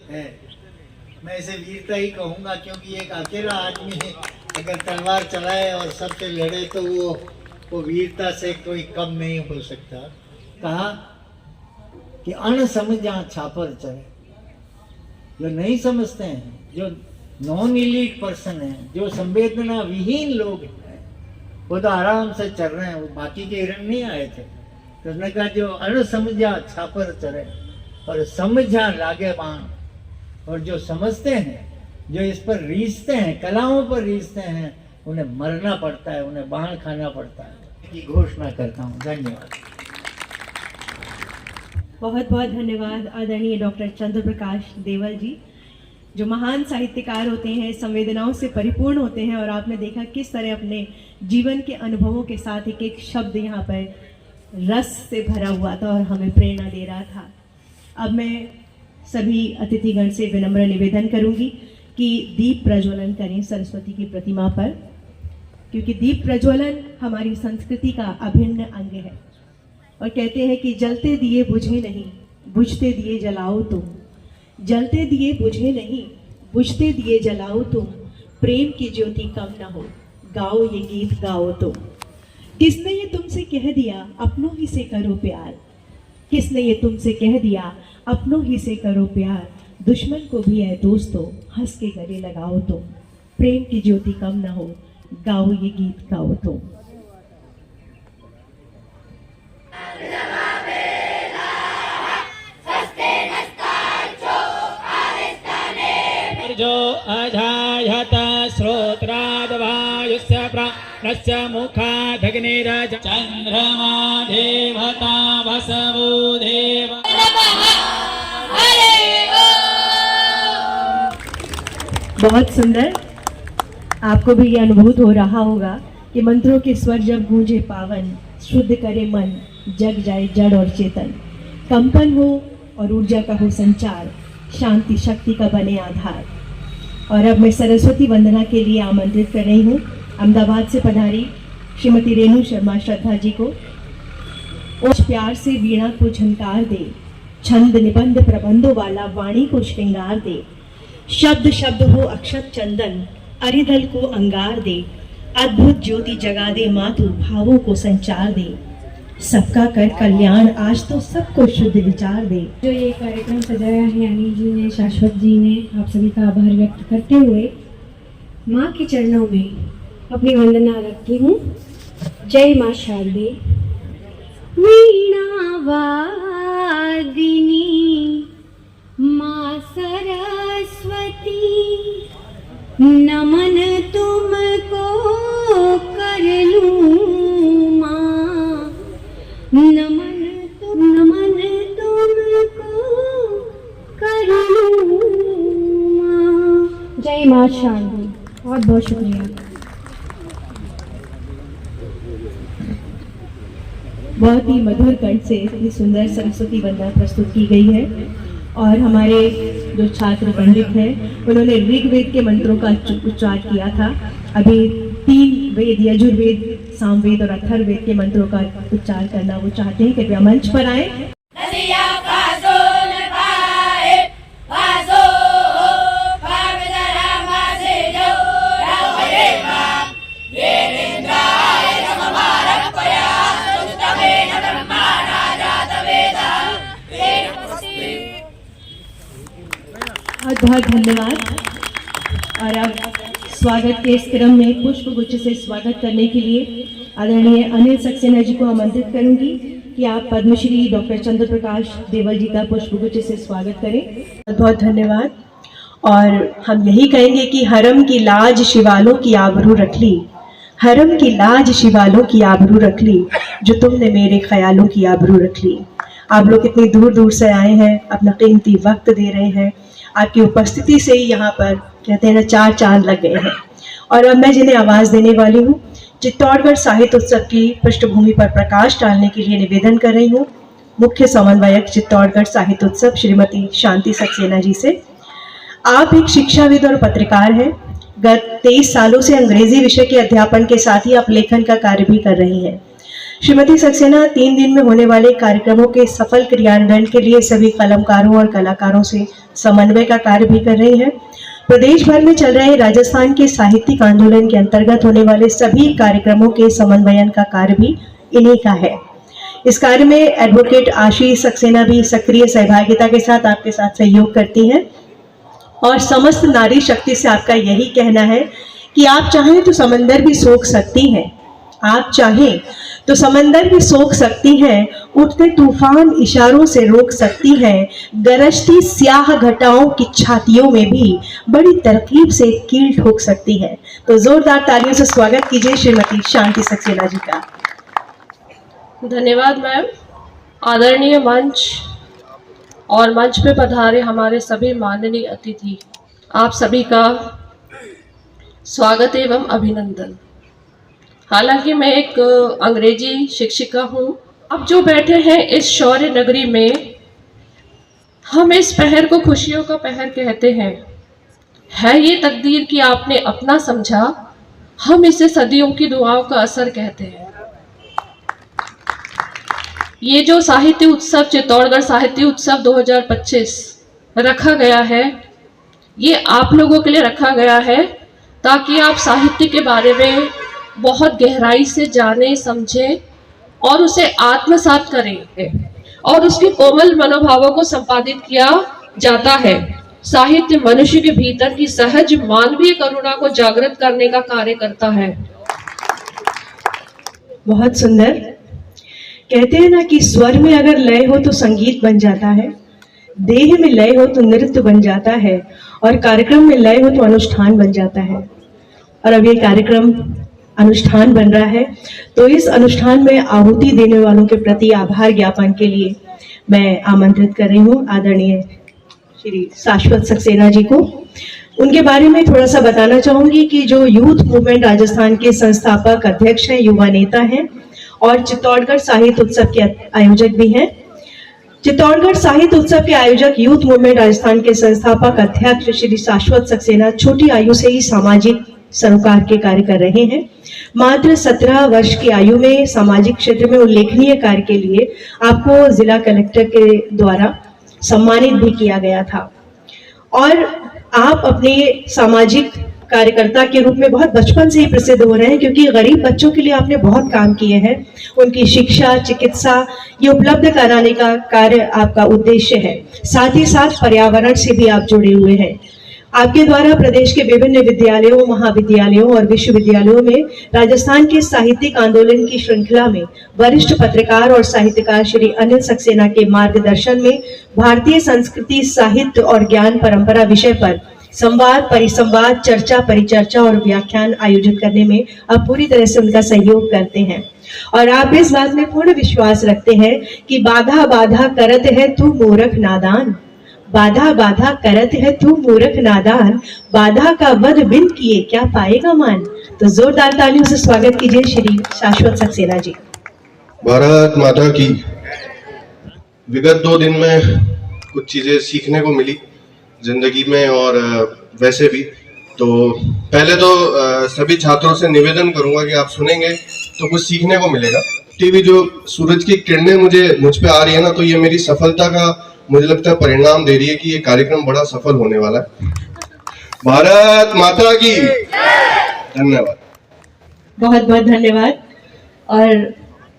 है। मैं इसे वीरता ही कहूँगा, क्योंकि एक अकेला आदमी अगर तलवार चलाए और सबसे लड़े तो वो वीरता से कोई कम नहीं हो सकता। कहा कि अन समझा छापर चढ़े। जो नहीं समझते हैं, जो नॉन इलीट पर्सन है, जो संवेदना विहीन लोग हैं, वो तो आराम से चल रहे हैं। वो बाकी के हिरण नहीं आए थे। तो उसने कहा जो अन समझा छापर चढ़े और समझा लागे बाण। और जो समझते हैं, जो इस पर रीझते हैं, कलाओं पर रीझते हैं, उन्हें मरना पड़ता है, उन्हें बाण खाना पड़ता है की घोषणा करता हूँ। धन्यवाद। बहुत बहुत धन्यवाद आदरणीय डॉक्टर चंद्र प्रकाश देवल जी, जो महान साहित्यकार होते हैं, संवेदनाओं से परिपूर्ण होते हैं। और आपने देखा किस तरह अपने जीवन के अनुभवों के साथ एक एक शब्द यहाँ पर रस से भरा हुआ था और हमें प्रेरणा दे रहा था। अब मैं सभी अतिथिगण से विनम्र निवेदन करूंगी कि दीप प्रज्वलन करें सरस्वती की प्रतिमा पर, क्योंकि दीप प्रज्वलन हमारी संस्कृति का अभिन्न अंग है। और कहते हैं कि जलते दिए बुझे नहीं, बुझते दिए जलाओ तुम। जलते दिए बुझे नहीं, बुझते दिए जलाओ तुम। प्रेम की ज्योति कम न हो, गाओ ये गीत गाओ तुम। किसने ये तुमसे कह दिया अपनों ही से करो प्यार। किसने ये तुमसे कह दिया अपनों ही से करो प्यार। दुश्मन को भी है दोस्तों, हंस के गले लगाओ तुम। प्रेम की ज्योति कम न हो, गाओ ये गीत गाओ तुम। जो अजायत श्रोत्राद्वायुस्य प्राणस्य मुखादग्निरज चंद्रमा देवता वसवो देव। बहुत सुंदर। आपको भी ये अनुभूत हो रहा होगा कि मंत्रों के स्वर जब गूंजे पावन, शुद्ध करे मन, जग जाए जड़ और चेतन। कंपन हो और ऊर्जा का हो संचार, शांति शक्ति का बने आधार। और अब मैं सरस्वती वंदना के लिए आमंत्रित कर रही हूँ अहमदाबाद से पधारी श्रीमती रेणु शर्मा श्रद्धा जी को। और प्यार से वीणा को झनकार दे, छंद निबंध प्रबंधों वाला वाणी को श्रृंगार दे। शब्द शब्द हो अक्षत चंदन, अरिदल को अंगार दे। अद्भुत ज्योति जगा दे मातु, भावों को संचार दे। सबका कर कल्याण आज तो सबको शुद्ध विचार दे। जो ये कार्यक्रम सजाया है अनिल जी ने, शाश्वत जी ने, आप सभी का आभार व्यक्त करते हुए माँ के चरणों में अपनी वंदना रखती हूँ। जय माँ शारदे। वीणा वादिनी माँ सरस्वती, नमन तुमको कर लूं माँ। नमन तुमको कर लूं माँ। जय माँ शारदे। बहुत बहुत शुक्रिया। बहुत ही मधुर कंठ से इतनी सुंदर सरस्वती वंदना प्रस्तुत की गई है। और हमारे जो छात्र पंडित हैं, उन्होंने ऋग्वेद के मंत्रों का उच्चार किया था। अभी 3 वेद, यजुर्वेद, सामवेद और अथर्ववेद के मंत्रों का उच्चार करना वो चाहते हैं। कृपया मंच पर आए। बहुत बहुत धन्यवाद। और अब स्वागत के इस क्रम में पुष्प गुच्छ से स्वागत करने के लिए आदरणीय अनिल सक्सेना जी को आमंत्रित करूंगी कि आप पद्मश्री डॉक्टर चंद्र प्रकाश देवल जी का पुष्प गुच्छ से स्वागत करें। बहुत बहुत धन्यवाद। और हम यही कहेंगे कि हरम की लाज शिवालों की आबरू रख ली। हरम की लाज शिवालों की आबरू रख ली, जो तुमने मेरे ख्यालों की आबरू रख ली। आप लोग इतनी दूर दूर से आए हैं, अपना कीमती वक्त दे रहे हैं। आपकी उपस्थिति से ही यहाँ पर कहते हैं ना, 4 चांद लग गए हैं। और अब मैं जिन्हें आवाज़ देने वाली हूँ, चित्तौड़गढ़ साहित्य उत्सव की पृष्ठभूमि पर प्रकाश डालने के लिए निवेदन कर रही हूँ मुख्य समन्वयक चित्तौड़गढ़ साहित्य उत्सव श्रीमती शांति सक्सेना जी से। आप एक शिक्षाविद और पत्रकार हैं। गत 23 सालों से अंग्रेजी विषय के अध्यापन के साथ ही आप लेखन का कार्य भी कर रही हैं। श्रीमती सक्सेना 3 दिन में होने वाले कार्यक्रमों के सफल क्रियान्वयन के लिए सभी कलमकारों और कलाकारों से समन्वय का कार्य भी कर रही हैं। प्रदेश भर में चल रहे राजस्थान के साहित्यिक आंदोलन के अंतर्गत होने वाले सभी कार्यक्रमों के समन्वयन का कार्य भी इन्हीं का है। इस कार्य में एडवोकेट आशीष सक्सेना भी सक्रिय सहभागिता के साथ आपके साथ सहयोग करती हैं और समस्त नारी शक्ति से आपका यही कहना है कि आप चाहें तो समंदर भी सोख सकती हैं, आप चाहें तो समंदर भी सोख सकती हैं, उठते तूफान इशारों से रोक सकती हैं, गरजती स्याह घटाओं की छातियों में भी बड़ी तरकीब से कील ठोक सकती हैं। तो जोरदार तालियों से स्वागत कीजिए श्रीमती शांति सक्सेना जी का। धन्यवाद मैम। आदरणीय मंच और मंच पे पधारे हमारे सभी माननीय अतिथि, आप सभी का स्वागत एवं अभिनंदन। हालांकि मैं एक अंग्रेजी शिक्षिका हूँ। अब जो बैठे हैं इस शौर्य नगरी में, हम इस पहर को खुशियों का पहर कहते हैं। है ये तकदीर कि आपने अपना समझा, हम इसे सदियों की दुआओं का असर कहते हैं। ये जो साहित्य उत्सव चित्तौड़गढ़ साहित्य उत्सव 2025 रखा गया है, ये आप लोगों के लिए रखा गया है ताकि आप साहित्य के बारे में बहुत गहराई से जानें, समझें और उसे आत्मसात करें और उसके कोमल मनोभावों को संपादित किया जाता है। साहित्य मनुष्य के भीतर की सहज मानवीय करुणा को जागृत करने का कार्य करता है। बहुत सुंदर। कहते हैं ना कि स्वर में अगर लय हो तो संगीत बन जाता है, देह में लय हो तो नृत्य बन जाता है और कार्यक्रम में लय हो तो अनुष्ठान बन जाता है। और अब ये कार्यक्रम अनुष्ठान बन रहा है, तो इस अनुष्ठान में आहुति देने वालों के प्रति आभार ज्ञापन के लिए मैं आमंत्रित कर रही हूँ आदरणीय श्री शाश्वत सक्सेना जी को। उनके बारे में थोड़ा सा बताना चाहूंगी कि जो यूथ मूवमेंट राजस्थान के संस्थापक अध्यक्ष हैं, युवा नेता हैं और चित्तौड़गढ़ साहित्य उत्सव के आयोजक भी हैं। चित्तौड़गढ़ साहित्य उत्सव के आयोजक यूथ मूवमेंट राजस्थान के संस्थापक अध्यक्ष श्री शाश्वत सक्सेना छोटी आयु से ही सामाजिक सरोकार के कार्य कर रहे हैं। मात्र 17 वर्ष की आयु में सामाजिक क्षेत्र में उल्लेखनीय कार्य के लिए आपको जिला कलेक्टर के द्वारा सम्मानित भी किया गया था और आप अपने सामाजिक कार्यकर्ता के रूप में बहुत बचपन से ही प्रसिद्ध हो रहे हैं, क्योंकि गरीब बच्चों के लिए आपने बहुत काम किए हैं। उनकी शिक्षा, चिकित्सा ये उपलब्ध कराने का कार्य आपका उद्देश्य है। साथ ही साथ पर्यावरण से भी आप जुड़े हुए हैं। आपके द्वारा प्रदेश के विभिन्न विद्यालयों, महाविद्यालयों और विश्वविद्यालयों में राजस्थान के साहित्यिक आंदोलन की श्रृंखला में वरिष्ठ पत्रकार और साहित्यकार श्री अनिल सक्सेना के मार्गदर्शन में भारतीय संस्कृति, साहित्य और ज्ञान परंपरा विषय पर संवाद, परिसंवाद, चर्चा, परिचर्चा और व्याख्यान आयोजित करने में आप पूरी तरह से उनका सहयोग करते हैं और आप इस बात में पूर्ण विश्वास रखते हैं कि बाधा बाधा करत है तू मूर्ख नादान, बाधा बाधा करत है तू मूर्ख नादान, बाधा का वध बिन किए क्या पाएगा मान। तो जोरदार तालियों से स्वागत कीजिए श्री शाश्वत सक्सेना जी। भारत माता की। विगत 2 दिन में कुछ चीजें सीखने को मिली जिंदगी में और वैसे भी। तो पहले तो सभी छात्रों से निवेदन करूंगा कि आप सुनेंगे तो कुछ सीखने को मिलेगा। टीवी जो सूरज की किरणें मुझ पे आ रही है ना, तो ये मेरी सफलता का मुझे लगता है परिणाम दे रही है कि ये कार्यक्रम बड़ा सफल होने वाला है। भारत माता की। धन्यवाद। बहुत बहुत धन्यवाद। और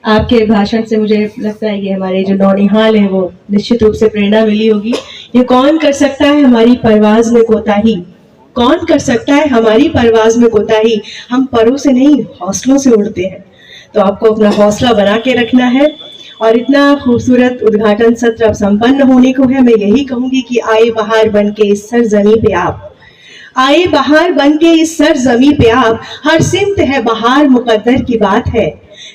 आपके भाषण से मुझे लगता है कि हमारे जो नौनिहाल है वो निश्चित रूप से प्रेरणा मिली होगी। ये कौन कर सकता है हमारी परवाज में कोताही, कौन कर सकता है हमारी परवाज में कोताही, हम परों से नहीं हौसलों से उड़ते हैं। तो आपको अपना हौसला बना के रखना है और इतना खूबसूरत उद्घाटन सत्र अब संपन्न होने को है। मैं यही कहूंगी कि आए बहार बन के इस सरजमी पे आप, आए बहार बन के इस सरजमी पे आप, हर सिमत है बहार मुकद्दर की बात है,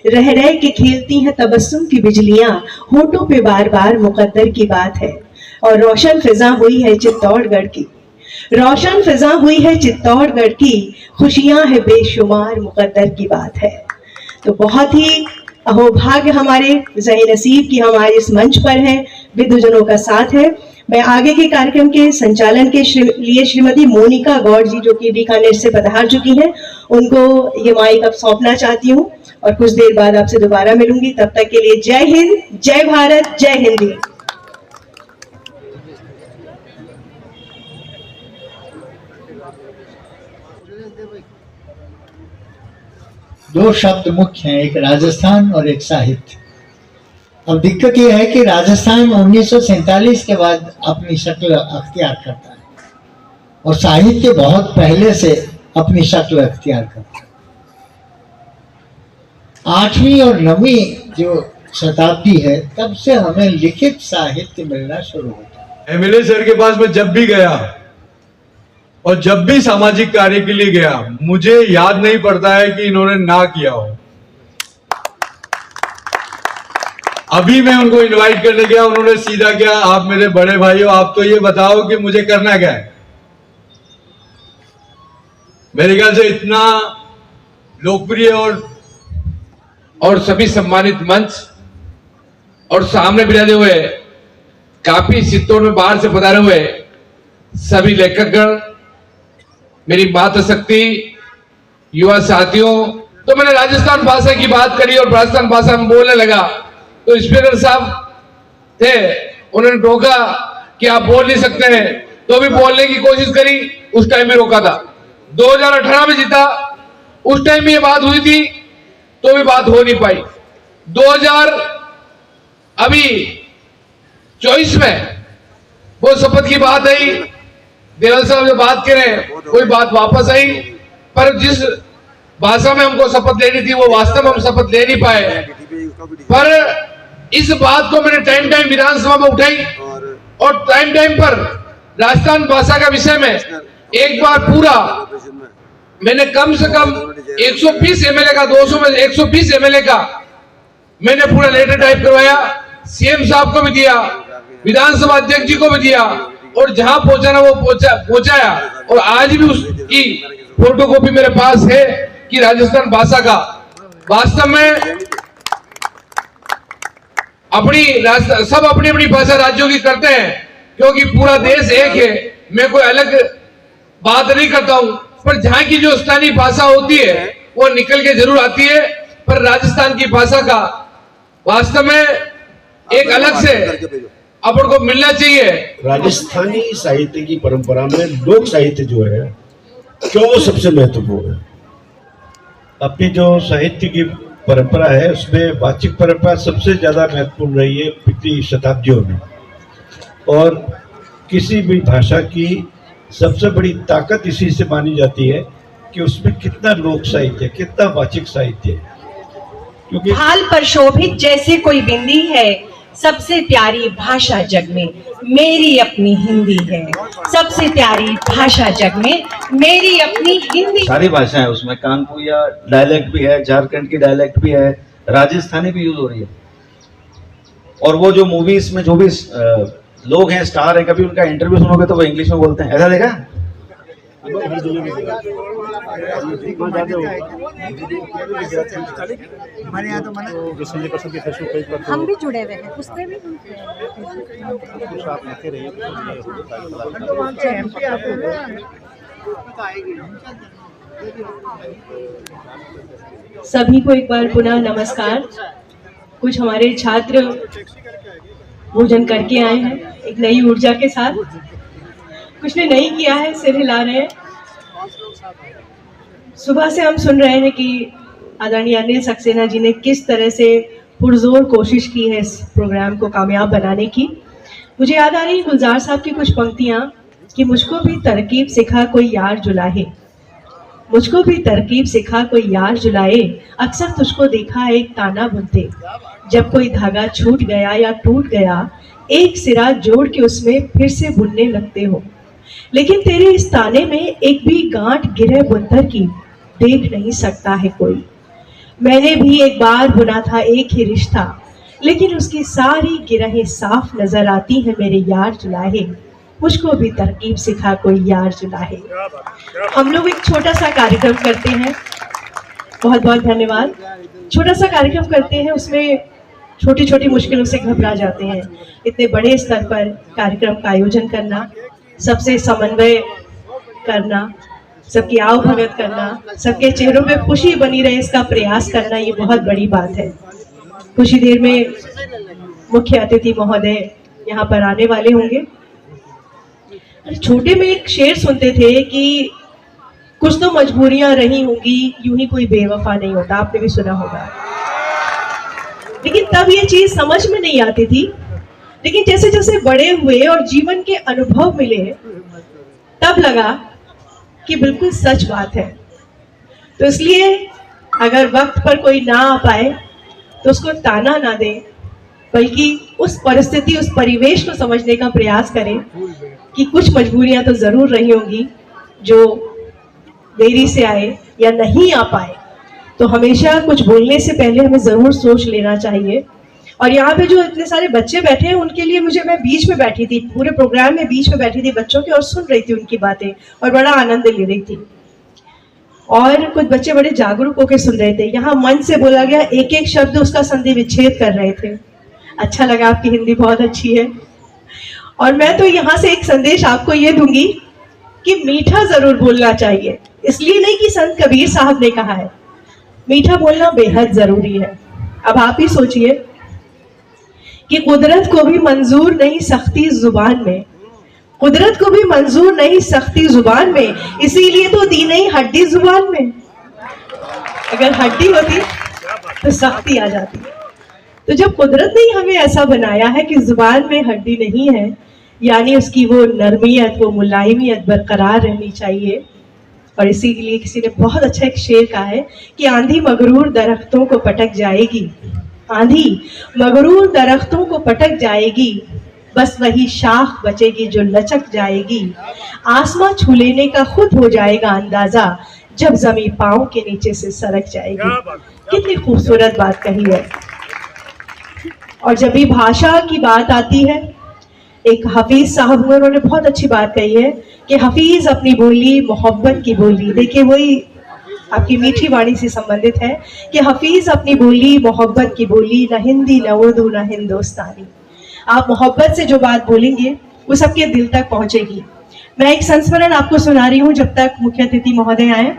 रह रह के खेलती हैं तबस्सुम की बिजलियां, होठों पे बार बार मुकद्दर की बात है। और रोशन फिजा हुई है चित्तौड़गढ़ की, रोशन फिजा हुई है चित्तौड़गढ़ की, खुशियां है बेशुमार मुकद्दर की बात है। तो बहुत ही अहोभाग्य हमारे ज़ही नसीब की हमारे इस मंच पर है, विद्वजनों का साथ है। मैं आगे के कार्यक्रम के संचालन के लिए श्रीमती मोनिका गौड़ जी, जो कि बीकानेर से पधार चुकी हैं, उनको ये माइक अब सौंपना चाहती हूँ और कुछ देर बाद आपसे दोबारा मिलूंगी। तब तक के लिए जय हिंद, जय भारत, जय हिंदी। दो शब्द मुख्य हैं, एक राजस्थान और एक साहित्य। अब दिक्कत यह है कि राजस्थान 1947 के बाद अपनी शक्ल अख्तियार करता है और साहित्य बहुत पहले से अपनी शक्ल अख्तियार करता है। 8वीं और 9वीं जो शताब्दी है तब से हमें लिखित साहित्य मिलना शुरू होता है। एमएलए सर के पास मैं जब भी गया और जब भी सामाजिक कार्य के लिए गया, मुझे याद नहीं पड़ता है कि इन्होंने ना किया हो। अभी मैं उनको इनवाइट करने गया, उन्होंने सीधा किया, आप मेरे बड़े भाई हो, आप तो ये बताओ कि मुझे करना क्या है। मेरे ख्याल से इतना लोकप्रिय और सभी सम्मानित मंच और सामने बिराजे हुए काफी चित्तौड़ में बाहर से पधारे हुए सभी लेखकगण, मेरी मातृशक्ति, युवा साथियों, तो मैंने राजस्थान भाषा की बात करी और राजस्थान भाषा में बोलने लगा तो स्पीकर साहब थे, उन्होंने टोका कि आप बोल नहीं सकते हैं, तो भी बोलने की कोशिश करी, उस टाइम में रोका था। 2018 में जीता, उस टाइम में ये बात हुई थी तो भी बात हो नहीं पाई। 2024 में वो शपथ की बात आई, देवल साहब जो बात करें कोई बात वापस आई, पर जिस भाषा में हमको शपथ लेनी थी वो वास्तव में हम शपथ ले नहीं पाए। पर इस बात को मैंने टाइम टाइम विधानसभा में उठाई और टाइम टाइम पर राजस्थान भाषा का विषय में एक बार पूरा मैंने कम से कम 120 एमएलए का, 200 में 120 एमएलए का मैंने पूरा लेटर टाइप करवाया, सीएम साहब को भी दिया, विधानसभा अध्यक्ष जी को भी दिया और जहां पहुंचाना वो पहुंचाया। और आज भी उसकी फोटोकॉपी मेरे पास है कि राजस्थान भाषा का वास्तव में सब अपनी अपनी भाषा राज्यों की करते हैं, क्योंकि पूरा देश एक है। मैं कोई अलग बात नहीं करता हूं, पर जहां की जो स्थानीय भाषा होती है वो निकल के जरूर आती है। पर राजस्थान की भाषा का वास्तव में एक अलग से अपन को मिलना चाहिए। राजस्थानी साहित्य की परंपरा में लोक साहित्य जो है क्यों वो सबसे महत्वपूर्ण है। अपनी जो साहित्य की परंपरा है उसमें वाचिक परंपरा सबसे ज्यादा महत्वपूर्ण रही है पिछली शताब्दियों में, और किसी भी भाषा की सबसे बड़ी ताकत इसी से मानी जाती है कि उसमें कितना लोक साहित्य, कितना वाचिक साहित्य है। क्योंकि भाल पर शोभित जैसे कोई बिंदी है, सबसे प्यारी भाषा जग में मेरी अपनी हिंदी है। सबसे प्यारी भाषा जग में मेरी अपनी हिंदी। सारी भाषाएं उसमें, कानपुरिया डायलेक्ट भी है, झारखंड की डायलेक्ट भी है, राजस्थानी भी यूज हो रही है। और वो जो मूवीज में जो भी लोग हैं, स्टार हैं, कभी उनका इंटरव्यू सुनोगे तो वो इंग्लिश में बोलते हैं, ऐसा देखा? हम भी जुड़े हुए हैं उसमें भी। सभी को एक बार पुनः नमस्कार। कुछ हमारे छात्र भोजन करके आए हैं एक नई ऊर्जा के साथ, कुछ ने नहीं किया है, सिर हिला रहे हैं। सुबह से हम सुन रहे हैं कि आदरणीय अनिल सक्सेना जी ने किस तरह से पुरजोर कोशिश की है इस प्रोग्राम को कामयाब बनाने की। मुझे याद आ रही है गुलजार साहब की कुछ पंक्तियां कि मुझको भी तरकीब सिखा कोई यार जुलाहे, मुझको भी तरकीब सिखा कोई यार जुलाए, अक्सर तुझको देखा एक ताना बुनते, जब कोई धागा छूट गया या टूट गया, एक सिरा जोड़ के उसमें फिर से बुनने लगते हो। लेकिन तेरे इस ताने में एक भी गांठ गिरे बुनकर की देख नहीं सकता है कोई। मैंने भी एक बार बुना था एक ही रिश्ता, लेकिन उसकी सारी गिरहें साफ नजर आती है मेरे यार जुलाहे, मुझको भी तरकीब सिखा कोई यार जुलाहे। हम लोग एक छोटा सा कार्यक्रम करते हैं, बहुत बहुत धन्यवाद। छोटा सा कार्यक्रम करते हैं, उसमें छोटी छोटी मुश्किलों से घबरा जाते हैं। इतने बड़े स्तर पर कार्यक्रम का आयोजन करना, सबसे समन्वय करना, सबकी आव भगत करना, सबके चेहरों पे खुशी बनी रहे इसका प्रयास करना, ये बहुत बड़ी बात है। कुछ ही देर में मुख्य अतिथि महोदय यहाँ पर आने वाले होंगे। छोटे में एक शेर सुनते थे कि कुछ तो मजबूरियां रही होंगी, यूं ही कोई बेवफा नहीं होता, आपने भी सुना होगा। लेकिन तब ये चीज समझ में नहीं आती थी, लेकिन जैसे जैसे बड़े हुए और जीवन के अनुभव मिले तब लगा कि बिल्कुल सच बात है। तो इसलिए अगर वक्त पर कोई ना आ पाए तो उसको ताना ना दे, बल्कि उस परिस्थिति, उस परिवेश को समझने का प्रयास करें कि कुछ मजबूरियां तो जरूर रही होंगी जो देरी से आए या नहीं आ पाए। तो हमेशा कुछ बोलने से पहले हमें जरूर सोच लेना चाहिए। और यहाँ पे जो इतने सारे बच्चे बैठे हैं उनके लिए मैं बीच में बैठी थी, पूरे प्रोग्राम में बीच में बैठी थी बच्चों के, और सुन रही थी उनकी बातें और बड़ा आनंद ले रही थी। और कुछ बच्चे बड़े जागरूक होकर सुन रहे थे। यहाँ मन से बोला गया एक एक शब्द उसका संधि विच्छेद कर रहे थे। अच्छा लगा, आपकी हिंदी बहुत अच्छी है। और मैं तो यहाँ से एक संदेश आपको ये दूंगी कि मीठा जरूर बोलना चाहिए। इसलिए नहीं कि संत कबीर साहब ने कहा है, मीठा बोलना बेहद जरूरी है। अब आप ही सोचिए कि कुदरत को भी मंजूर नहीं सख्ती जुबान में, कुदरत को भी मंजूर नहीं सख्ती जुबान में, इसीलिए तो दी नहीं हड्डी जुबान में। अगर हड्डी होती तो सख्ती आ जाती। तो जब कुदरत ने हमें ऐसा बनाया है कि जुबान में हड्डी नहीं है, यानी उसकी वो नरमियत, वो मुलायमियत बरकरार रहनी चाहिए। और इसीलिए किसी ने बहुत अच्छा एक शेर कहा है कि आंधी मगरूर दरख्तों को पटक जाएगी, आंधी मगरूर दरख्तों को पटक जाएगी, बस वही शाख बचेगी जो लचक जाएगी। आसमां छू लेने का खुद हो जाएगा अंदाजा, जब जमीन पांव के नीचे से सरक जाएगी। कितनी खूबसूरत बात कही है। और जब भी भाषा की बात आती है, एक हफीज साहब हुए, उन्होंने बहुत अच्छी बात कही है कि हफीज अपनी बोली मोहब्बत की बोली। देखिए वही आपकी मीठी वाणी से संबंधित है कि हफीज अपनी बोली मोहब्बत की बोली, न हिंदी न उर्दू न हिंदुस्तानी। आप मोहब्बत से जो बात बोलेंगे वो सबके दिल तक पहुंचेगी। मैं एक संस्मरण आपको सुना रही हूँ जब तक मुख्य अतिथि महोदय आए।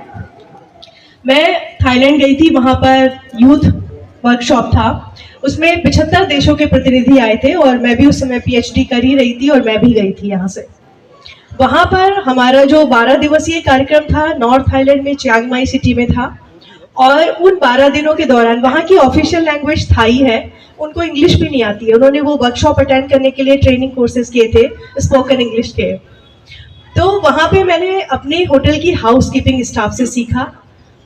मैं थाईलैंड गई थी, वहां पर यूथ वर्कशॉप था, उसमें 75 देशों के प्रतिनिधि आए थे और मैं भी उस समय पीएचडी कर ही रही थी और मैं भी गई थी यहाँ से। वहाँ पर हमारा जो 12 दिवसीय कार्यक्रम था नॉर्थ थाईलैंड में चियांग माई सिटी में था। और उन 12 दिनों के दौरान वहाँ की ऑफिशियल लैंग्वेज थाई है, उनको इंग्लिश भी नहीं आती है। उन्होंने वो वर्कशॉप अटेंड करने के लिए ट्रेनिंग कोर्सेज किए थे स्पोकन इंग्लिश के। तो वहाँ पे मैंने अपने होटल की हाउस कीपिंग स्टाफ से सीखा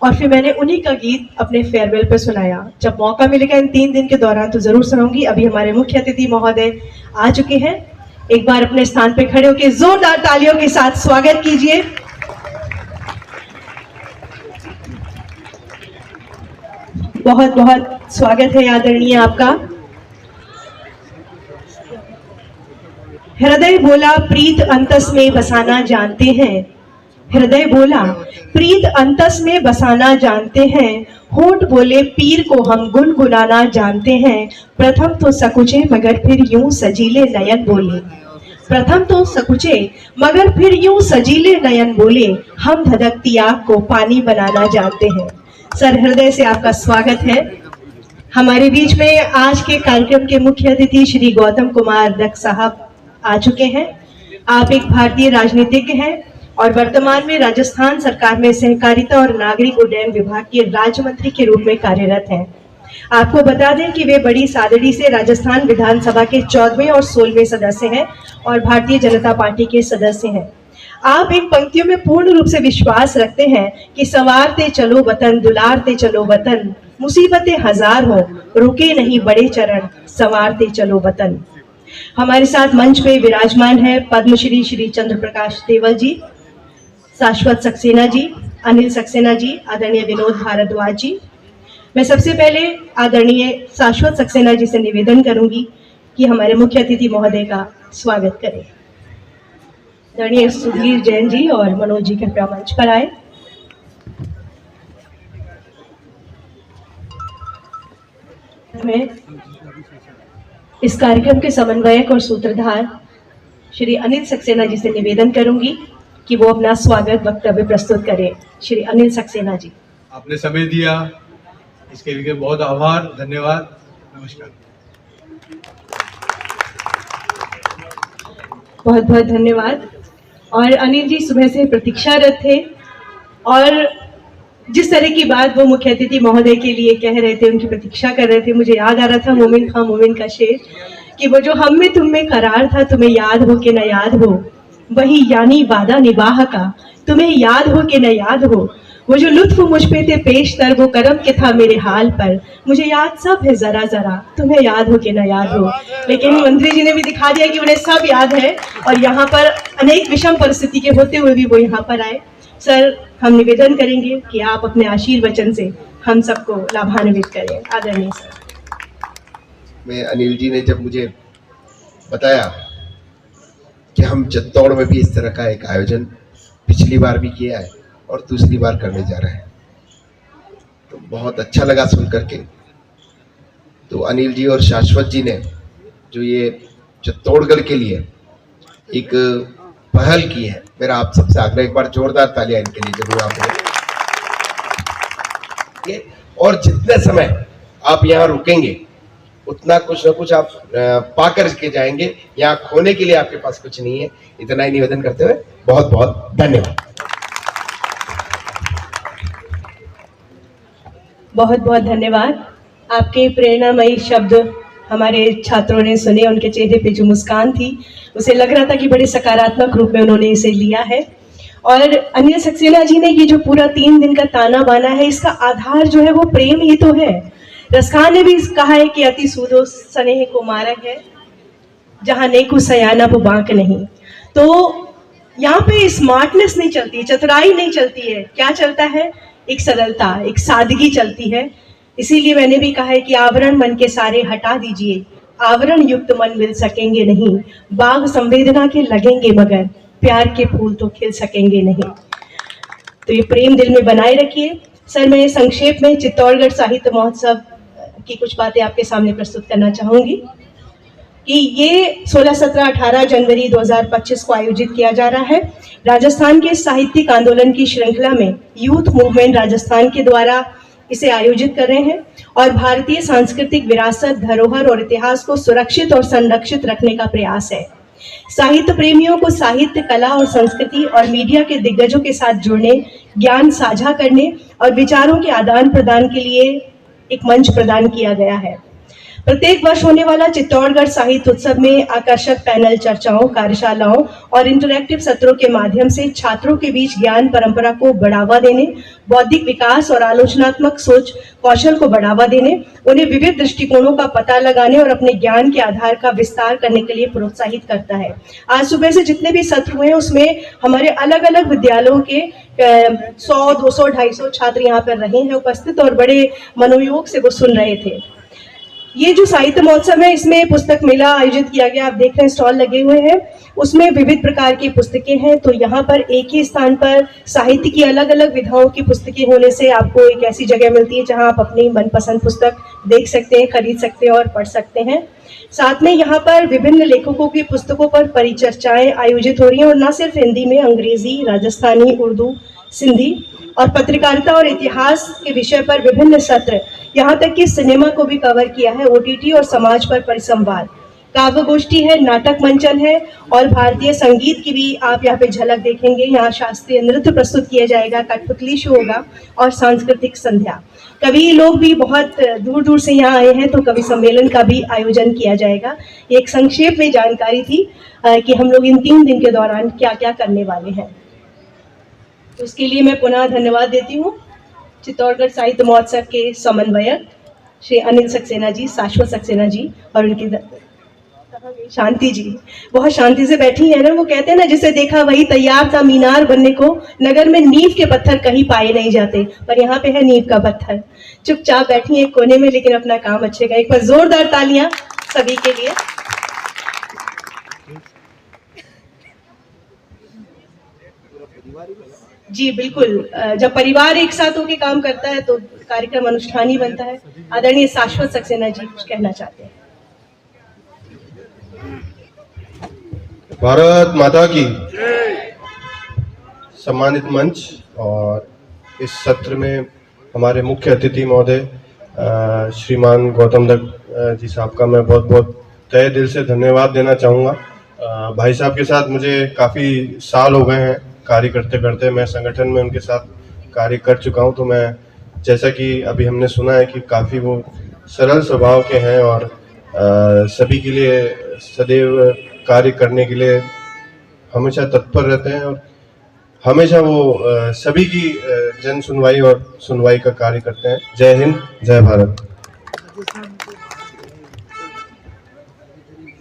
और फिर मैंने उन्हीं का गीत अपने फेयरवेल पर सुनाया। जब मौका मिलेगा इन 3 दिन के दौरान तो जरूर सुनाऊंगी। अभी हमारे मुख्य अतिथि महोदय आ चुके हैं, एक बार अपने स्थान पे खड़े होकर जोरदार तालियों के साथ स्वागत कीजिए। बहुत बहुत स्वागत है आदरणीय आपका। हृदय बोला प्रीत अंतस में बसाना जानते हैं, हृदय बोला प्रीत अंतस में बसाना जानते हैं, होठ बोले पीर को हम गुनगुनाना जानते हैं। प्रथम तो सकुचे मगर फिर यूं सजीले नयन बोले, प्रथम तो सकुचे मगर फिर यूं सजीले नयन बोले, हम धधकती आग को पानी बनाना जानते हैं। सर हृदय से आपका स्वागत है। हमारे बीच में आज के कार्यक्रम के मुख्य अतिथि श्री गौतम कुमार दत्त साहब आ चुके हैं। आप एक भारतीय राजनीतिज्ञ हैं और वर्तमान में राजस्थान सरकार में सहकारिता और नागरिक उड्डयन विभाग के राज्य मंत्री के रूप में कार्यरत हैं। आपको बता दें कि वे बड़ी सादड़ी से राजस्थान विधानसभा के 14वें और 16वें सदस्य हैं और भारतीय जनता पार्टी के सदस्य हैं। आप इन पंक्तियों में पूर्ण रूप से विश्वास रखते हैं कि संवारते चलो वतन, दुलारते चलो वतन, मुसीबतें हजार हो रुके नहीं बड़े चरण, संवारते चलो वतन। हमारे साथ मंच पे विराजमान है पद्मश्री श्री चंद्र प्रकाश देवल जी, शाश्वत सक्सेना जी, अनिल सक्सेना जी, आदरणीय विनोद भारद्वाज जी। मैं सबसे पहले आदरणीय शाश्वत सक्सेना जी से निवेदन करूंगी कि हमारे मुख्य अतिथि महोदय का स्वागत करें। आदरणीय सुधीर जैन जी और मनोज जी कृपया मंच पर आए। मैं इस कार्यक्रम के समन्वयक और सूत्रधार श्री अनिल सक्सेना जी से निवेदन करूंगी कि वो अपना स्वागत वक्तव्य प्रस्तुत करें। श्री अनिल सक्सेना जी। आपने समय दिया, इसके लिए बहुत आभार, धन्यवाद, नमस्कार। बहुत बहुत धन्यवाद। और अनिल जी सुबह से प्रतीक्षारत थे और जिस तरह की बात वो मुख्य अतिथि महोदय के लिए कह रहे थे, उनकी प्रतीक्षा कर रहे थे, मुझे याद आ रहा था मोमिन खां मोमिन का शेर कि वो जो हम में तुम में करार था, तुम्हें याद हो कि न याद हो, वही यानी वादा निबाह का, तुम्हें याद हो कि न याद हो, वो जो लुत्फ मुझ पे थे पेशतर, वो करम के था मेरे हाल पर, मुझे याद सब है जरा जरा, तुम्हें याद हो कि न याद हो। लेकिन मंत्री जी ने भी दिखा दिया कि उन्हें सब याद है और यहाँ पर अनेक विषम परिस्थिति के होते हुए भी वो यहाँ पर आए। सर, हम निवेदन करेंगे कि आप अपने आशीर्वचन से हम सबको लाभान्वित करें। आदरणीय सर। मैं अनिल जी ने जब मुझे बताया कि हम चित्तौड़ में भी इस तरह का एक आयोजन पिछली बार भी किया है और दूसरी बार करने जा रहे हैं, तो बहुत अच्छा लगा सुन करके। तो अनिल जी और शाश्वत जी ने जो ये चित्तौड़गढ़ के लिए एक पहल की है, मेरा आप सबसे आग्रह, एक बार जोरदार तालियां इनके लिए जरूर आप दें। और जितने समय आप यहाँ रुकेंगे उतना कुछ न कुछ आप पा कर के जाएंगे, यहाँ खोने के लिए आपके पास कुछ नहीं है। इतना ही निवेदन करते हुए बहुत बहुत धन्यवाद। बहुत बहुत धन्यवाद। आपके प्रेरणामयी शब्द हमारे छात्रों ने सुने, उनके चेहरे पे जो मुस्कान थी उसे लग रहा था कि बड़े सकारात्मक रूप में उन्होंने इसे लिया है। और अनिल सक्सेना जी ने ये जो पूरा 3 दिन का ताना बाना है, इसका आधार जो है वो प्रेम ही तो है। रसखान ने भी कहा है कि अति सूदो स्नेह को मारक है, जहाँ नेकु सयाना वो बांक नहीं। तो यहाँ पे स्मार्टनेस नहीं चलती, चतुराई नहीं चलती है, क्या चलता है? एक सरलता, एक सादगी चलती है। इसीलिए मैंने भी कहा है कि आवरण मन के सारे हटा दीजिए, आवरण युक्त मन मिल सकेंगे नहीं, बाग संवेदना के लगेंगे मगर प्यार के फूल तो खिल सकेंगे नहीं। तो ये प्रेम दिल में बनाए रखिए। सर, मैं संक्षेप में चित्तौड़गढ़ साहित्य महोत्सव की कुछ बातें आपके सामने प्रस्तुत करना चाहूंगी कि ये 16, 17, 18 जनवरी 2025 को आयोजित किया जा रहा है। राजस्थान के साहित्यिक आंदोलन की श्रृंखला में यूथ मूवमेंट राजस्थान के द्वारा इसे आयोजित कर रहे हैं और भारतीय सांस्कृतिक विरासत, धरोहर और इतिहास को सुरक्षित और संरक्षित रखने का प्रयास है। साहित्य प्रेमियों को साहित्य, कला और संस्कृति और मीडिया के दिग्गजों के साथ जुड़ने, ज्ञान साझा करने और विचारों के आदान प्रदान के लिए एक मंच प्रदान किया गया है। प्रत्येक वर्ष होने वाला चित्तौड़गढ़ साहित्य उत्सव में आकर्षक पैनल चर्चाओं, कार्यशालाओं और इंटरैक्टिव सत्रों के माध्यम से छात्रों के बीच ज्ञान परंपरा को बढ़ावा देने, बौद्धिक विकास और आलोचनात्मक सोच कौशल को बढ़ावा देने, उन्हें विविध दृष्टिकोणों का पता लगाने और अपने ज्ञान के आधार का विस्तार करने के लिए प्रोत्साहित करता है। आज सुबह से जितने भी सत्र हुए हैं उसमें हमारे अलग अलग विद्यालयों के 100, 200, 250 छात्र यहाँ पर रहे हैं उपस्थित और बड़े मनोयोग से वो सुन रहे थे। ये जो साहित्य महोत्सव है, इसमें पुस्तक मेला आयोजित किया गया। आप देख रहे हैं स्टॉल लगे हुए हैं, उसमें विविध प्रकार की पुस्तकें हैं। तो यहाँ पर एक ही स्थान पर साहित्य की अलग अलग विधाओं की पुस्तकें होने से आपको एक ऐसी जगह मिलती है जहाँ आप अपनी मनपसंद पुस्तक देख सकते हैं, खरीद सकते हैं और पढ़ सकते हैं। साथ में यहाँ पर विभिन्न लेखकों की पुस्तकों पर परिचर्चाएं आयोजित हो रही हैं और न सिर्फ हिंदी में, अंग्रेजी, राजस्थानी, उर्दू, सिंधी और पत्रकारिता और इतिहास के विषय पर विभिन्न सत्र, यहाँ तक कि सिनेमा को भी कवर किया है। OTT और समाज पर परिसंवाद, काव्य गोष्ठी है, नाटक मंचन है और भारतीय संगीत की भी आप यहाँ पे झलक देखेंगे। यहाँ शास्त्रीय नृत्य प्रस्तुत किया जाएगा, कठपुतली शो होगा और सांस्कृतिक संध्या। कवि लोग भी बहुत दूर दूर से यहाँ आए हैं, तो कवि सम्मेलन का भी आयोजन किया जाएगा। एक संक्षेप में जानकारी थी कि हम लोग इन 3 दिन के दौरान क्या क्या करने वाले हैं। तो उसके लिए मैं पुनः धन्यवाद देती हूँ चित्तौड़गढ़ साहित्य महोत्सव के समन्वयक श्री अनिल सक्सेना जी, शाश्वत सक्सेना जी और उनकी शांति जी। बहुत शांति से बैठी है ना। वो कहते हैं ना, जिसे देखा वही तैयार था मीनार बनने को, नगर में नींव के पत्थर कहीं पाए नहीं जाते, पर यहाँ पे है नींव का पत्थर। चुपचाप बैठी है एक कोने में, लेकिन अपना काम अच्छे का। एक बार जोरदार तालियां सभी के लिए। जी बिल्कुल, जब परिवार एक साथ होकर काम करता है तो कार्यक्रम अनुष्ठानी बनता है। आदरणीय शाश्वत सक्सेना जी कुछ कहना चाहते हैं। भारत माता की। सम्मानित मंच और इस सत्र में हमारे मुख्य अतिथि महोदय श्रीमान गौतम दत्त जी साहब का मैं बहुत बहुत तहे दिल से धन्यवाद देना चाहूँगा। भाई साहब के साथ मुझे काफ़ी साल हो गए हैं कार्य करते करते, मैं संगठन में उनके साथ कार्य कर चुका हूँ। तो मैं जैसा कि अभी हमने सुना है कि काफ़ी वो सरल स्वभाव के हैं और सभी के लिए सदैव कार्य करने के लिए हमेशा तत्पर रहते हैं और हमेशा वो सभी की जन सुनवाई और सुनवाई का कार्य करते हैं। जय हिंद, जय भारत।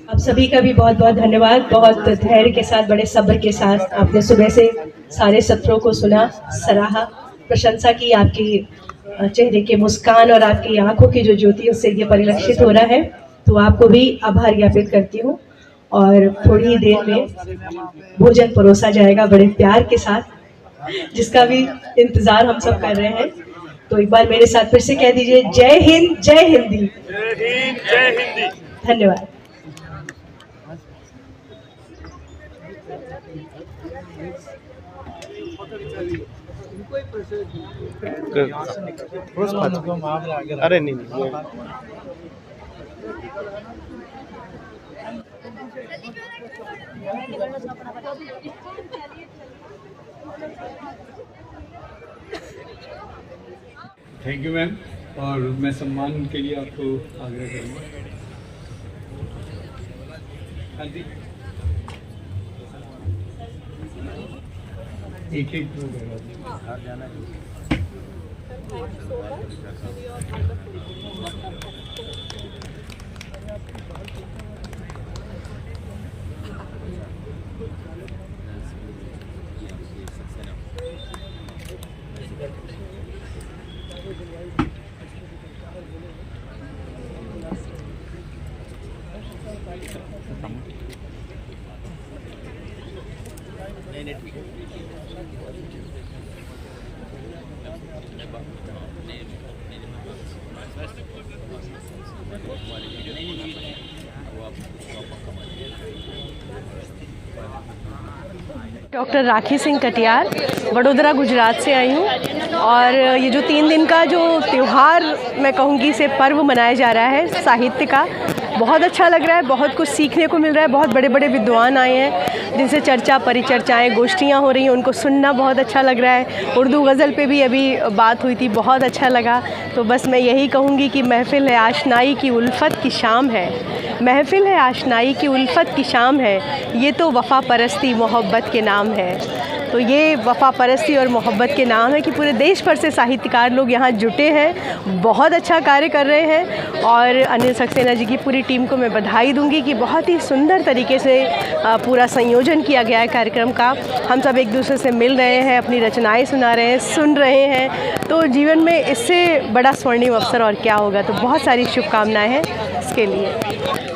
आप सभी का भी बहुत बहुत धन्यवाद। बहुत धैर्य के साथ, बड़े सब्र के साथ आपने सुबह से सारे सत्रों को सुना, सराहा, प्रशंसा की। आपकी चेहरे के मुस्कान और आपकी आंखों की जो ज्योति उससे ये परिलक्षित हो रहा है। तो आपको भी आभार ज्ञापित करती हूँ और थोड़ी ही देर में भोजन परोसा जाएगा बड़े प्यार के साथ, जिसका भी इंतजार हम सब कर रहे हैं। तो एक बार मेरे साथ फिर से कह दीजिए, जय हिंद, जय हिंदी। जय हिंदी। धन्यवाद। अरे नहीं, थैंक यू मैम। और मैं सम्मान के लिए आपको आग्रह करूँगा। हाँ जी, एक डॉक्टर राखी सिंह कटियार, वडोदरा गुजरात से आई हूँ। और ये जो 3 दिन का जो त्यौहार मैं कहूँगी से पर्व मनाया जा रहा है साहित्य का, बहुत अच्छा लग रहा है। बहुत कुछ सीखने को मिल रहा है। बहुत बड़े बड़े विद्वान आए हैं जिनसे चर्चा परिचर्चाएँ गोष्ठियाँ हो रही हैं, उनको सुनना बहुत अच्छा लग रहा है। उर्दू गज़ल पे भी अभी बात हुई थी, बहुत अच्छा लगा। तो बस मैं यही कहूँगी कि महफ़िल है आशनाई की उल्फत की शाम है, महफ़िल है आशनाई की उल्फत की शाम है, ये तो वफ़ा परस्ती मोहब्बत के नाम है। तो ये वफ़ा परस्ती और मोहब्बत के नाम है कि पूरे देश भर से साहित्यकार लोग यहाँ जुटे हैं, बहुत अच्छा कार्य कर रहे हैं। और अनिल सक्सेना जी की पूरी टीम को मैं बधाई दूंगी कि बहुत ही सुंदर तरीके से पूरा संयोजन किया गया है कार्यक्रम का। हम सब एक दूसरे से मिल रहे हैं, अपनी रचनाएं सुना रहे हैं, सुन रहे हैं। तो जीवन में इससे बड़ा स्वर्णिम अवसर और क्या होगा। तो बहुत सारी शुभकामनाएँ हैं इसके लिए।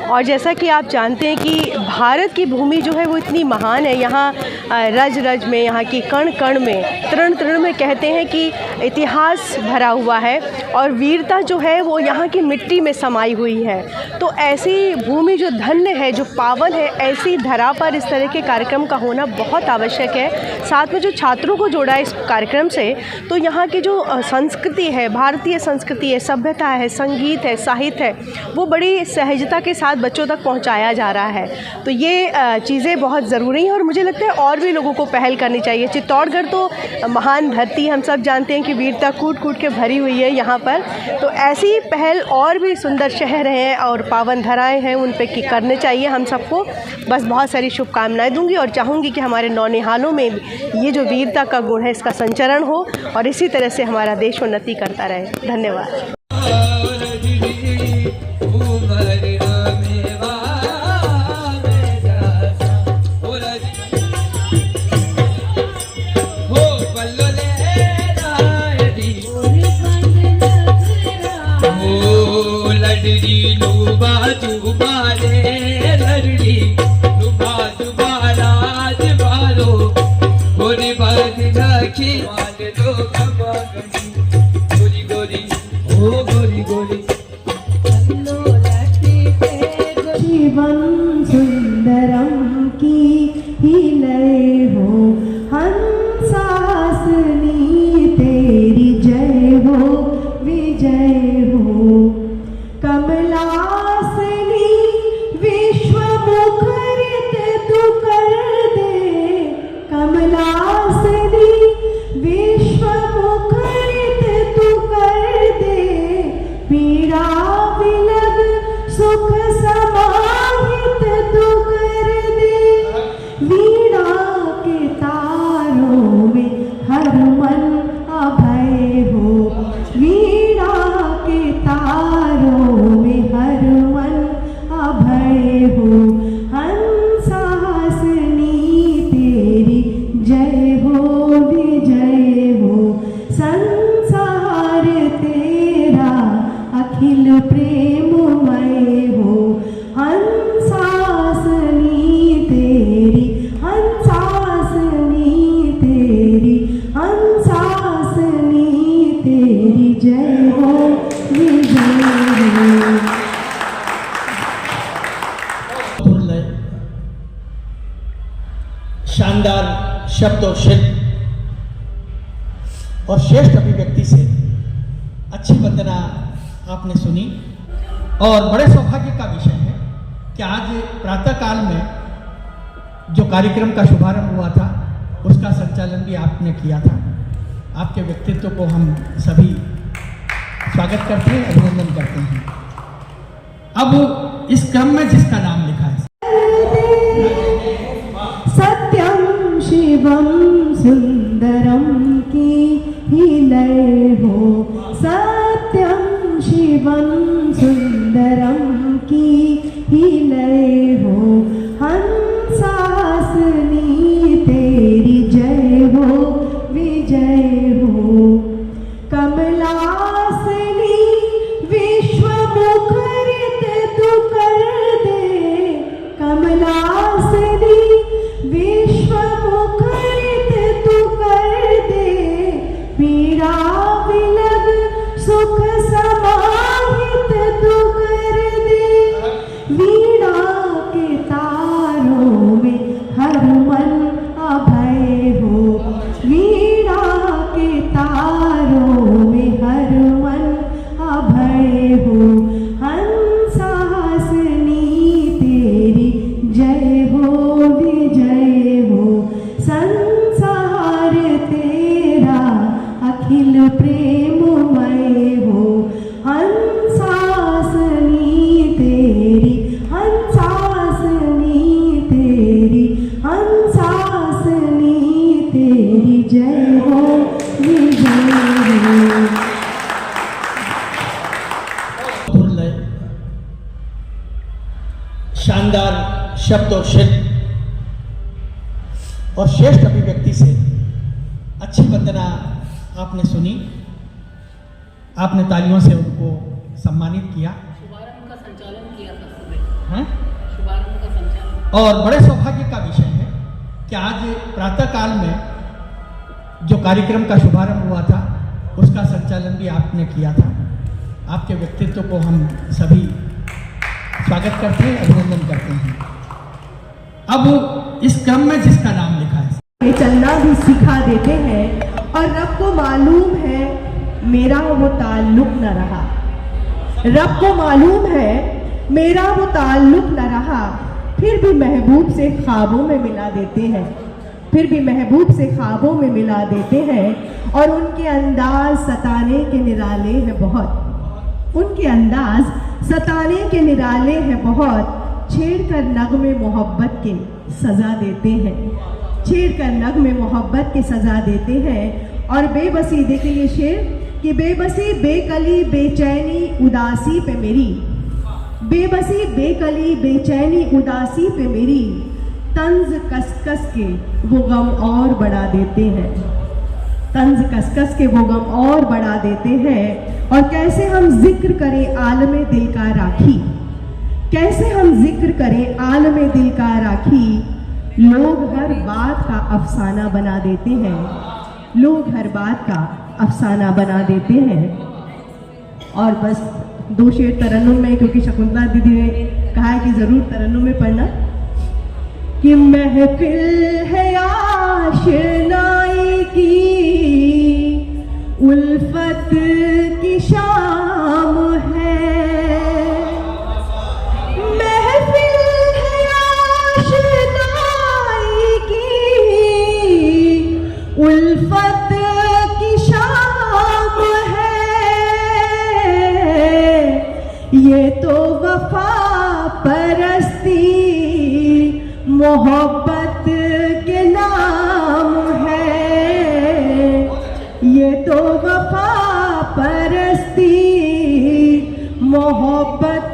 और जैसा कि आप जानते हैं कि भारत की भूमि जो है वो इतनी महान है। यहाँ रज रज में, यहाँ की कण कण में, तृण तृण में कहते हैं कि इतिहास भरा हुआ है और वीरता जो है वो यहाँ की मिट्टी में समाई हुई है। तो ऐसी भूमि जो धन्य है, जो पावन है, ऐसी धरा पर इस तरह के कार्यक्रम का होना बहुत आवश्यक है। साथ में जो छात्रों को जोड़ा है इस कार्यक्रम से, तो यहाँ की जो संस्कृति है, भारतीय संस्कृति है, सभ्यता है, संगीत है, साहित्य है, वो बड़ी सहजता के साथ बच्चों तक पहुँचाया जा रहा है। तो ये चीज़ें बहुत ज़रूरी हैं और मुझे लगता है और भी लोगों को पहल करनी चाहिए। चित्तौड़गढ़ तो महान धरती, हम सब जानते हैं कि वीरता कूट कूट के भरी हुई है यहाँ पर। तो ऐसी पहल और भी सुंदर शहर हैं और पावन धराएं हैं, उन पे करने चाहिए हम सबको। बस बहुत सारी शुभकामनाएं दूंगी और चाहूँगी कि हमारे नौनिहालों में ये जो वीरता का गुण है इसका संचरण हो और इसी तरह से हमारा देश उन्नति करता रहे। धन्यवाद। जीवन सुंदरम की ही लय हो हंसा जय हो विजय हो। शानदार शब्द और शिल्प और श्रेष्ठ अभिव्यक्ति से अच्छी वंदना आपने सुनी। और बड़े सौभाग्य का विषय है कि आज प्रातःकाल में जो कार्यक्रम का शुभारंभ हुआ था उसका संचालन भी आपने किया था। आपके व्यक्तित्व को हम सभी स्वागत करते हैं, अभिनंदन करते हैं। अब इस क्रम में जिसका नाम लिखा है, सत्यम शिवम सुंदरम की ही लय हो, सत्यम शिवम सुंदरम की ही लय हो, हंसासनी तेरी जय हो विजय हो, कमलासनी विश्व मुखरित तू कर दे, कमलासनी विश्व मुखरित तू कर दे, पीड़ा विलग सुख समाहित तू कर दे, वीणा के तारों में हर मन अभय हो, वीणा के तारों में हर मन अभय हो, हंसासनी तेरी जय हो विजय हो, संसार तेरा अखिल प्रेममय हो, हंसासनी तेरी, हंसासनी तेरी, हंसासनी तेरी जय हो विजय हो। शानदार शब्द और शिल्प और श्रेष्ठ अभिव्यक्ति से अच्छी वंदना आपने सुनी। आपने तालियों से उनको सम्मानित किया। शुभारंभ का संचालन किया था। हैं? शुभारंभ का संचालन। और बड़े सौभाग्य का विषय है कि आज प्रातःकाल में जो कार्यक्रम का शुभारंभ हुआ था उसका संचालन भी आपने किया था। आपके व्यक्तित्व को हम सभी स्वागत करते हैं, अभिनंदन करते हैं। अब इस क्रम में जिसका नाम लिखा है, ये चलना भी सिखा देते हैं और रब को मालूम है मेरा वो ताल्लुक न रहा, रब को मालूम है मेरा वो ताल्लुक न रहा, फिर भी महबूब से ख्वाबों में मिला देते हैं, फिर भी महबूब से ख्वाबों में मिला देते हैं। और उनके अंदाज सताने के निराले हैं बहुत, उनके अंदाज सताने के निराले हैं बहुत, छेड़ कर नगमे मोहब्बत के सजा देते हैं, छेड़ कर नगमे मोहब्बत के सजा देते हैं। और बेबसी, देखिए ये शेर कि बेबसी बेकली बेचैनी उदासी पे मेरी, बेबसी बेकली बेचैनी उदासी पे मेरी, तंज कस कस के वो गम और बढ़ा देते हैं, तंज कस कस के वो गम और बढ़ा देते हैं। और कैसे हम जिक्र करें आलमे दिल का राखी, कैसे हम जिक्र करें आलमे दिल का राखी, लोग हर बात का अफसाना बना देते हैं, लोग हर बात का अफसाना बना देते हैं। और बस दो शेर तरन्नुम में, क्योंकि शकुंतला दीदी ने कहा है कि जरूर तरन्नुम में पढ़ना, कि महफिल है आशनाई की, उल्फत की शाम है, महफिल है आशनाई की, उल्फत की शाम है, ये तो वफा परस्ती मोहब्बत के नाम है, ये तो वफा परस्ती मोहब्बत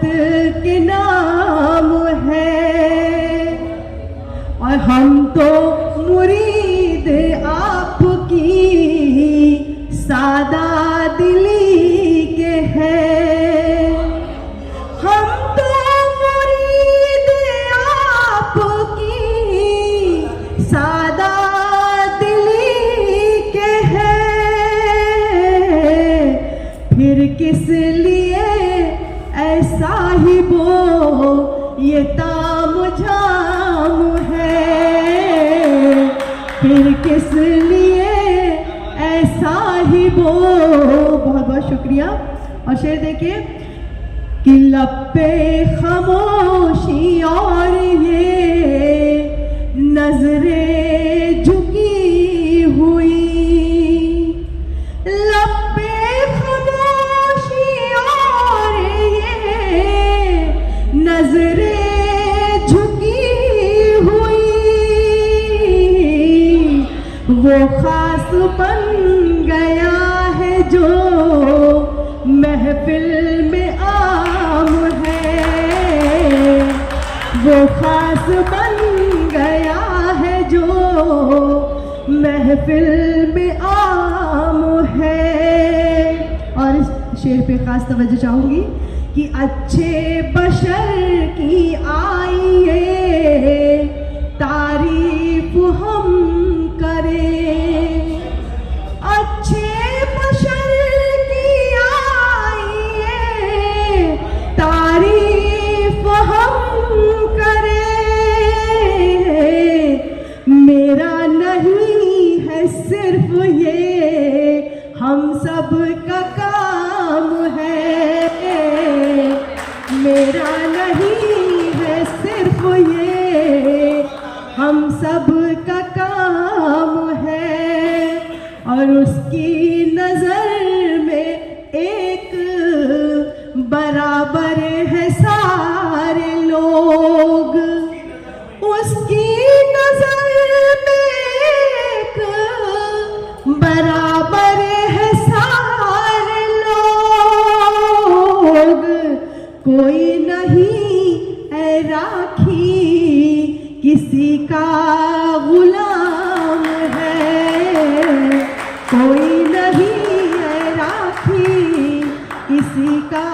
के नाम है। और हम तो मुरीद आपकी सादा दिली के हैं, हम तो मुरीद आपकी सादा दिली के हैं, किस लिए ऐसा ही वो ये ताम झाम है, फिर किस लिए ऐसा ही वो। बहुत बहुत शुक्रिया। और शेर देखिए कि लब पे खामोशी और ये नजरें झुकी हुई, लब पे खामोशी और ये नजरें झुकी हुई, वो खास बन गया है जो महफिल में आम है, वो खास बन गया है जो महफिल में आम है। और इस शेर पे खास तवज्जो चाहूंगी कि अच्छे बशर की आइए तारीफ हम करें, अच्छे बशर की आइए तारीफ हम करें, मेरा नहीं है सिर्फ ये हम सब का काम है, मेरा नहीं है सिर्फ ये हम सब का काम है। और उसकी नजर में एक बराबर है सारे लोग, उसकी नजर में एक बराबर है सारे लोग, कोई नहीं है राखी किसी का गुलाम है, कोई नहीं है राखी किसी का